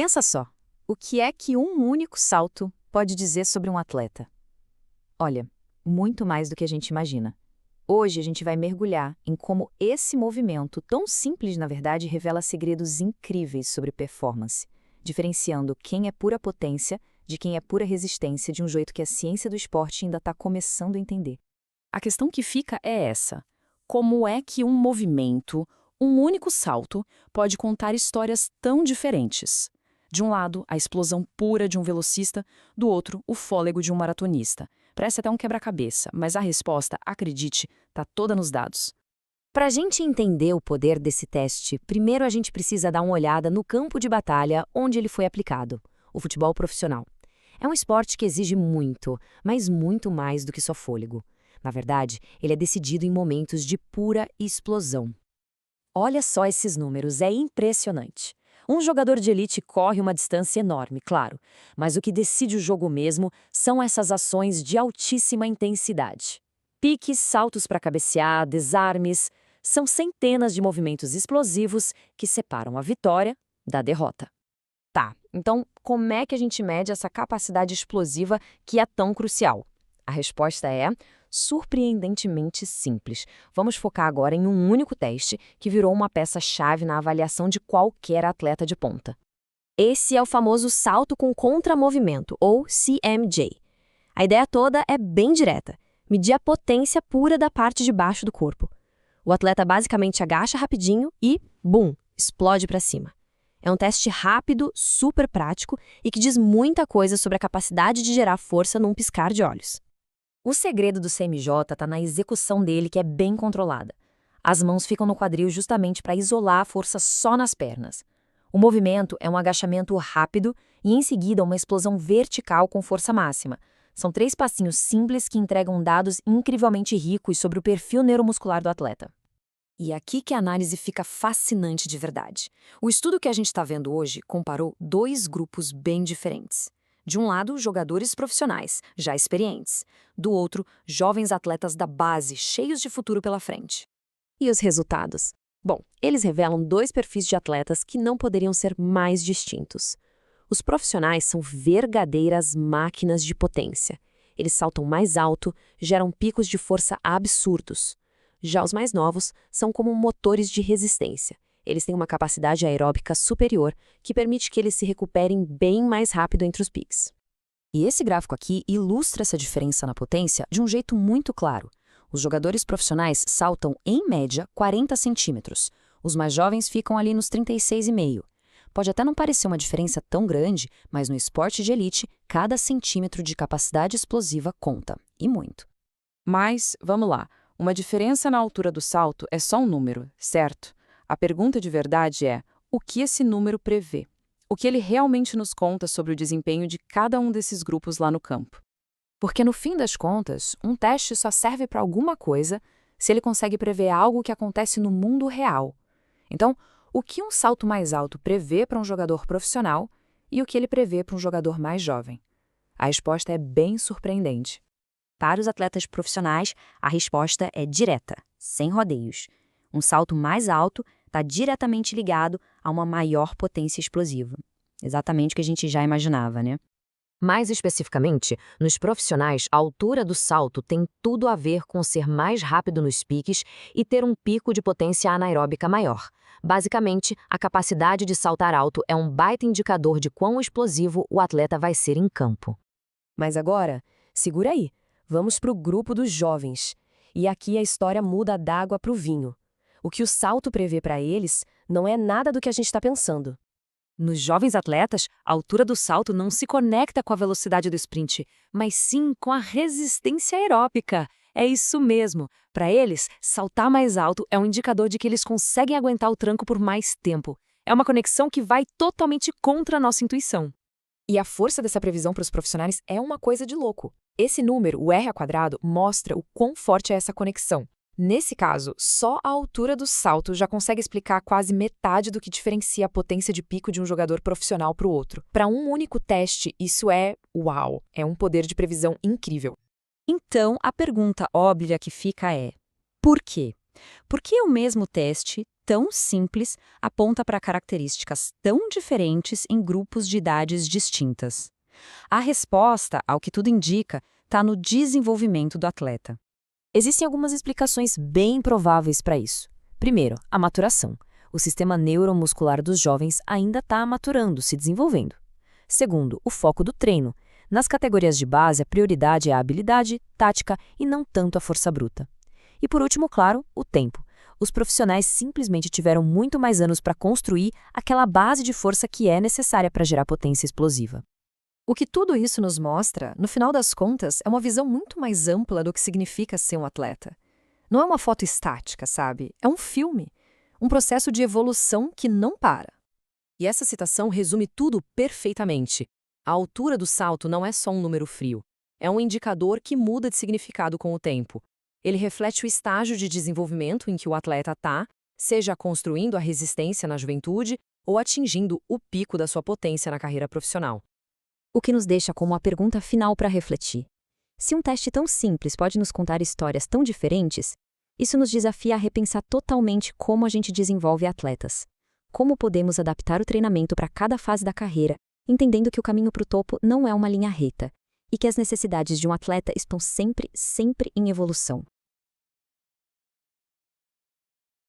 Pensa só, o que é que um único salto pode dizer sobre um atleta? Olha, muito mais do que a gente imagina. Hoje a gente vai mergulhar em como esse movimento, tão simples na verdade, revela segredos incríveis sobre performance, diferenciando quem é pura potência de quem é pura resistência de um jeito que a ciência do esporte ainda está começando a entender. A questão que fica é essa: como é que um movimento, um único salto, pode contar histórias tão diferentes? De um lado, a explosão pura de um velocista, do outro, o fôlego de um maratonista. Parece até um quebra-cabeça, mas a resposta, acredite, está toda nos dados. Para a gente entender o poder desse teste, primeiro a gente precisa dar uma olhada no campo de batalha onde ele foi aplicado, o futebol profissional. É um esporte que exige muito, mas muito mais do que só fôlego. Na verdade, ele é decidido em momentos de pura explosão. Olha só esses números, é impressionante. Um jogador de elite corre uma distância enorme, claro, mas o que decide o jogo mesmo são essas ações de altíssima intensidade. Piques, saltos para cabecear, desarmes, são centenas de movimentos explosivos que separam a vitória da derrota. Tá, então como é que a gente mede essa capacidade explosiva que é tão crucial? A resposta é surpreendentemente simples. Vamos focar agora em um único teste que virou uma peça-chave na avaliação de qualquer atleta de ponta. Esse é o famoso salto com contramovimento, ou CMJ. A ideia toda é bem direta: medir a potência pura da parte de baixo do corpo. O atleta basicamente agacha rapidinho e, bum, explode para cima. É um teste rápido, super prático e que diz muita coisa sobre a capacidade de gerar força num piscar de olhos. O segredo do CMJ está na execução dele, que é bem controlada. As mãos ficam no quadril justamente para isolar a força só nas pernas. O movimento é um agachamento rápido e, em seguida, uma explosão vertical com força máxima. São 3 passinhos simples que entregam dados incrivelmente ricos sobre o perfil neuromuscular do atleta. E aqui que a análise fica fascinante de verdade. O estudo que a gente está vendo hoje comparou 2 grupos bem diferentes. De um lado, jogadores profissionais, já experientes. Do outro, jovens atletas da base, cheios de futuro pela frente. E os resultados? Bom, eles revelam 2 perfis de atletas que não poderiam ser mais distintos. Os profissionais são verdadeiras máquinas de potência. Eles saltam mais alto, geram picos de força absurdos. Já os mais novos são como motores de resistência. Eles têm uma capacidade aeróbica superior que permite que eles se recuperem bem mais rápido entre os piques. E esse gráfico aqui ilustra essa diferença na potência de um jeito muito claro. Os jogadores profissionais saltam, em média, 40 centímetros. Os mais jovens ficam ali nos 36,5. Pode até não parecer uma diferença tão grande, mas no esporte de elite, cada centímetro de capacidade explosiva conta, e muito. Mas, vamos lá, uma diferença na altura do salto é só um número, certo? A pergunta de verdade é: o que esse número prevê? O que ele realmente nos conta sobre o desempenho de cada um desses grupos lá no campo? Porque, no fim das contas, um teste só serve para alguma coisa se ele consegue prever algo que acontece no mundo real. Então, o que um salto mais alto prevê para um jogador profissional e o que ele prevê para um jogador mais jovem? A resposta é bem surpreendente. Para os atletas profissionais, a resposta é direta, sem rodeios. Um salto mais alto está diretamente ligado a uma maior potência explosiva. Exatamente o que a gente já imaginava, né? Mais especificamente, nos profissionais, a altura do salto tem tudo a ver com ser mais rápido nos piques e ter um pico de potência anaeróbica maior. Basicamente, a capacidade de saltar alto é um baita indicador de quão explosivo o atleta vai ser em campo. Mas agora, segura aí, vamos para o grupo dos jovens. E aqui a história muda da água para o vinho. O que o salto prevê para eles não é nada do que a gente está pensando. Nos jovens atletas, a altura do salto não se conecta com a velocidade do sprint, mas sim com a resistência aeróbica. É isso mesmo. Para eles, saltar mais alto é um indicador de que eles conseguem aguentar o tranco por mais tempo. É uma conexão que vai totalmente contra a nossa intuição. E a força dessa previsão para os profissionais é uma coisa de louco. Esse número, o R², mostra o quão forte é essa conexão. Nesse caso, só a altura do salto já consegue explicar quase metade do que diferencia a potência de pico de um jogador profissional para o outro. Para um único teste, isso é uau! É um poder de previsão incrível. Então, a pergunta óbvia que fica é: por quê? Por que o mesmo teste, tão simples aponta para características tão diferentes em grupos de idades distintas? A resposta, ao que tudo indica, está no desenvolvimento do atleta. Existem algumas explicações bem prováveis para isso. Primeiro, a maturação. O sistema neuromuscular dos jovens ainda está maturando, se desenvolvendo. Segundo, o foco do treino. Nas categorias de base, a prioridade é a habilidade, tática e não tanto a força bruta. E por último, claro, o tempo. Os profissionais simplesmente tiveram muito mais anos para construir aquela base de força que é necessária para gerar potência explosiva. O que tudo isso nos mostra, no final das contas, é uma visão muito mais ampla do que significa ser um atleta. Não é uma foto estática, sabe? É um filme. Um processo de evolução que não para. E essa citação resume tudo perfeitamente. A altura do salto não é só um número frio. É um indicador que muda de significado com o tempo. Ele reflete o estágio de desenvolvimento em que o atleta está, seja construindo a resistência na juventude ou atingindo o pico da sua potência na carreira profissional. O que nos deixa como a pergunta final para refletir. Se um teste tão simples pode nos contar histórias tão diferentes, isso nos desafia a repensar totalmente como a gente desenvolve atletas. Como podemos adaptar o treinamento para cada fase da carreira, entendendo que o caminho para o topo não é uma linha reta e que as necessidades de um atleta estão sempre em evolução.